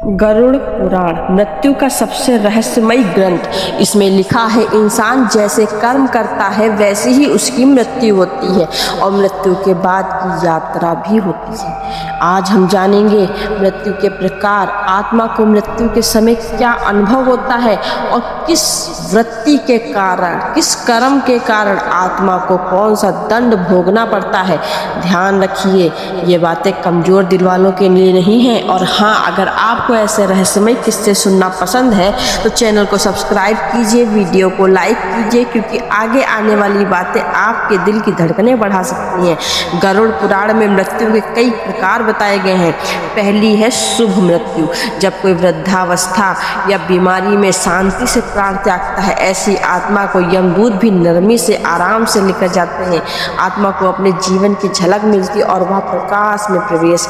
गरुड़ पुराण मृत्यु का सबसे रहस्यमयी ग्रंथ। इसमें लिखा है, इंसान जैसे कर्म करता है वैसे ही उसकी मृत्यु होती है और मृत्यु के बाद की यात्रा भी होती है। आज हम जानेंगे मृत्यु के प्रकार, आत्मा को मृत्यु के समय क्या अनुभव होता है और किस वृत्ति के कारण, किस कर्म के कारण आत्मा को कौन सा दंड भोगना पड़ता है। ध्यान रखिए, ये बातें कमज़ोर दिल वालों के लिए नहीं है। और हाँ, अगर आपको ऐसे रहस्यमय किस्से सुनना पसंद है तो चैनल को सब्सक्राइब कीजिए, वीडियो को लाइक कीजिए, क्योंकि आगे आने वाली बातें आपके दिल की धड़कनें बढ़ा सकती हैं। गरुड़ पुराण में मृत्यु के कई प्रकार बताए गए हैं। पहली है शुभ मृत्यु। जब कोई वृद्धावस्था या बीमारी में शांति से प्राण त्यागता है, ऐसी आत्मा को यमदूत भी नरमी से आराम से लेकर जाते हैं। आत्मा को अपने जीवन की झलक मिलती और वह प्रकाश में प्रवेश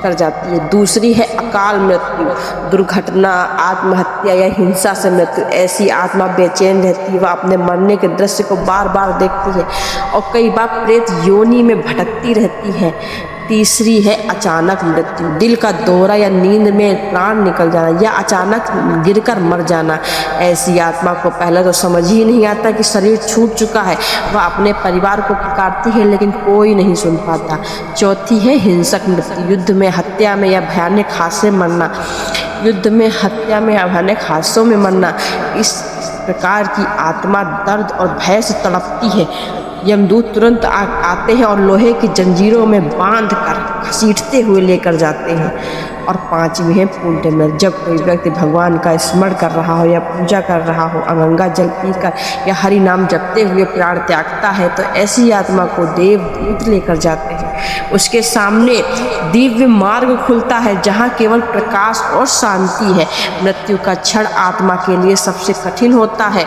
कर जाती है। दूसरी है अकाल मृत्यु। दुर्घटना, आत्महत्या या हिंसा से मृत्यु। ऐसी आत्मा बेचैन रहती है, वह अपने मरने के दृश्य को बार बार देखती है और कई बार प्रेत योनि में भटकती रहती है। तीसरी है अचानक मृत्यु। दिल का दौरा या नींद में प्राण निकल जाना या अचानक गिरकर मर जाना। ऐसी आत्मा को पहले तो समझ ही नहीं आता कि शरीर छूट चुका है। वह अपने परिवार को पुकारती है लेकिन कोई नहीं सुन पाता। चौथी है हिंसक मृत्यु। युद्ध में, हत्या में या भयानक हादसे मरना। युद्ध में, हत्या में या भयानक हादसों में मरना। इस प्रकार की आत्मा दर्द और भय से तड़पती है। यमदूत तुरंत आते हैं और लोहे की जंजीरों में बांध कर घसीटते हुए लेकर जाते हैं। और पांचवी है पुण्य मृत्यु। जब कोई व्यक्ति भगवान का स्मरण कर रहा हो या पूजा कर रहा हो, गंगा जल पीकर या हरि नाम जपते हुए प्राण त्यागता है, तो ऐसी आत्मा को देवदूत लेकर जाते हैं। उसके सामने दिव्य मार्ग खुलता है जहाँ केवल प्रकाश और शांति है। मृत्यु का क्षण आत्मा के लिए सबसे कठिन होता है।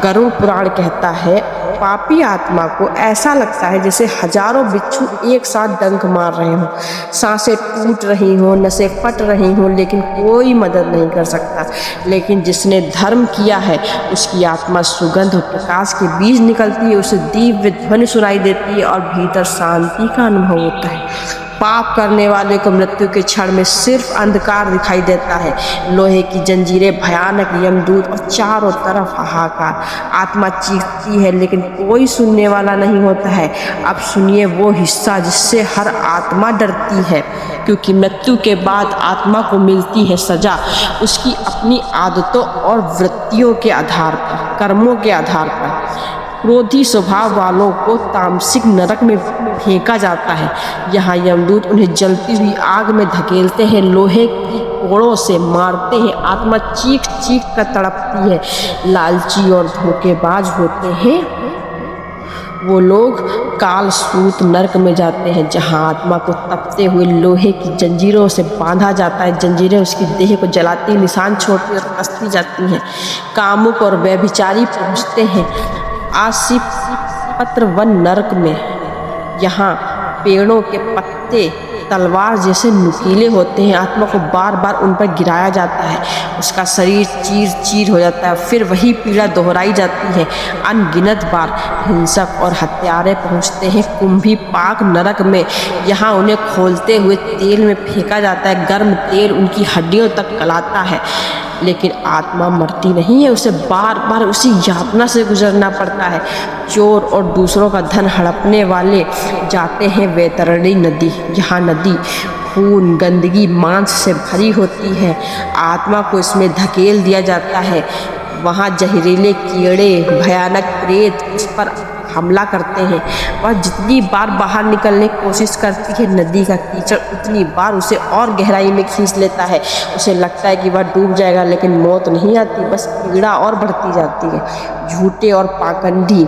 गरुड़ पुराण कहता है, पापी आत्मा को ऐसा लगता है जैसे हजारों बिच्छू एक साथ डंक मार रहे हों। सांसें टूट रही हों, नसें फट रही हों, लेकिन कोई मदद नहीं कर सकता। लेकिन जिसने धर्म किया है, उसकी आत्मा सुगंध और प्रकाश के बीच निकलती है। उसे दिव्य ध्वनि सुनाई देती है और भीतर शांति का अनुभव होता है। पाप करने वाले को मृत्यु के क्षण में सिर्फ अंधकार दिखाई देता है। लोहे की जंजीरें, भयानक यमदूत और चारों तरफ हाहाकार। आत्मा चीखती है लेकिन कोई सुनने वाला नहीं होता है। अब सुनिए वो हिस्सा जिससे हर आत्मा डरती है, क्योंकि मृत्यु के बाद आत्मा को मिलती है सजा उसकी अपनी आदतों और वृत्तियों के आधार पर, कर्मों के आधार पर। क्रोधी स्वभाव वालों को तामसिक नरक में फेंका जाता है। यहाँ यमदूत उन्हें जलती हुई आग में धकेलते हैं, लोहे की कोड़ों से मारते हैं। आत्मा चीख चीख कर तड़पती है। लालची और धोखेबाज होते हैं वो लोग कालसूत नरक में जाते हैं, जहां आत्मा को तपते हुए लोहे की जंजीरों से बांधा जाता है। जंजीरें उसकी देह को जलाती, निशान छोड़ती और कसती जाती हैं। कामुक और व्यभिचारी पहुँचते हैं आसी पत्र वन नरक में। यहाँ पेड़ों के पत्ते तलवार जैसे नुकीले होते हैं। आत्मा को बार बार उन पर गिराया जाता है, उसका शरीर चीर चीर हो जाता है। फिर वही पीड़ा दोहराई जाती है। अनगिनत बार हिंसक और हत्यारे पहुँचते हैं कुंभी पाक नरक में। यहाँ उन्हें खोलते हुए तेल में फेंका जाता है। गर्म तेल उनकी हड्डियों तक गलाता है, लेकिन आत्मा मरती नहीं है। उसे बार बार उसी यातना से गुजरना पड़ता है। चोर और दूसरों का धन हड़पने वाले जाते हैं वैतरणी नदी। यहाँ नदी खून, गंदगी, मांस से भरी होती है। आत्मा को इसमें धकेल दिया जाता है। वहाँ जहरीले कीड़े, भयानक प्रेत उस पर हमला करते हैं। वह जितनी बार बाहर निकलने की कोशिश करती है, नदी का कीचड़ उतनी बार उसे और गहराई में खींच लेता है। उसे लगता है कि वह डूब जाएगा, लेकिन मौत नहीं आती, बस पीड़ा और बढ़ती जाती है। झूठे और पाखंडी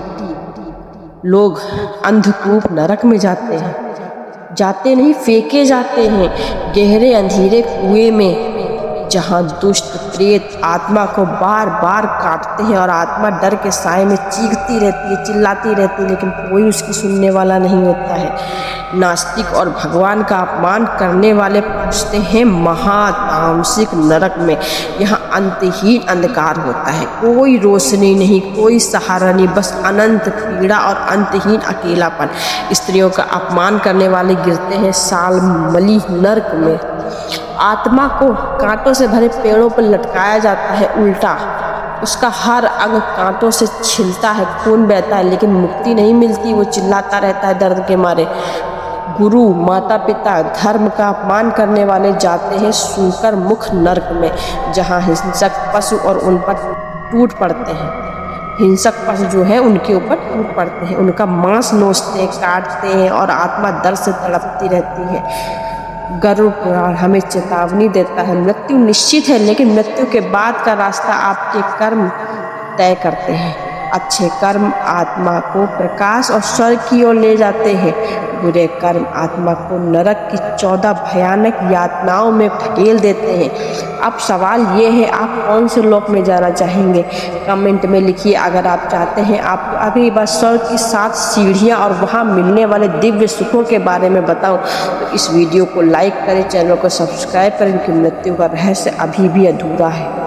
लोग अंधकूप नरक में जाते हैं, जाते नहीं फेंके जाते हैं गहरे अंधेरे कुएं में, जहाँ दुष्ट प्रेत आत्मा को बार बार काटते हैं। और आत्मा डर के साए में चीखती रहती है, चिल्लाती रहती है, लेकिन कोई उसकी सुनने वाला नहीं होता है। नास्तिक और भगवान का अपमान करने वाले पहुँचते हैं महातामसिक नरक में। यहाँ अंतहीन अंधकार होता है, कोई रोशनी नहीं, कोई सहारा नहीं, बस अनंत पीड़ा और अंतहीन अकेलापन। स्त्रियों का अपमान करने वाले गिरते हैं सालमली नरक में। आत्मा को कांटों से भरे पेड़ों पर लटकाया जाता है उल्टा, उसका हर अंग कांटों से छिलता है, खून बहता है, लेकिन मुक्ति नहीं मिलती। वो चिल्लाता रहता है दर्द के मारे। गुरु, माता पिता, धर्म का अपमान करने वाले जाते हैं सूकर मुख नर्क में, जहाँ हिंसक पशु और उन पर टूट पड़ते हैं। हिंसक पशु जो है उनके ऊपर टूट पड़ते हैं, उनका मांस नोचते हैं, काटते हैं और आत्मा दर्द से तड़पती रहती है। गरुड़ पुराण हमें चेतावनी देता है, मृत्यु निश्चित है, लेकिन मृत्यु के बाद का रास्ता आपके कर्म तय करते हैं। अच्छे कर्म आत्मा को प्रकाश और स्वर्ग की ओर ले जाते हैं, बुरे कर्म आत्मा को नरक की 14 भयानक यातनाओं में ढकेल देते हैं। अब सवाल ये है, आप कौन से लोक में जाना चाहेंगे? कमेंट में लिखिए। अगर आप चाहते हैं आपको अगली बार स्वर्ग की 7 सीढ़ियाँ और वहाँ मिलने वाले दिव्य सुखों के बारे में बताऊं, तो इस वीडियो को लाइक करें, चैनल को सब्सक्राइब करें, क्योंकि मृत्यु का रहस्य अभी भी अधूरा है।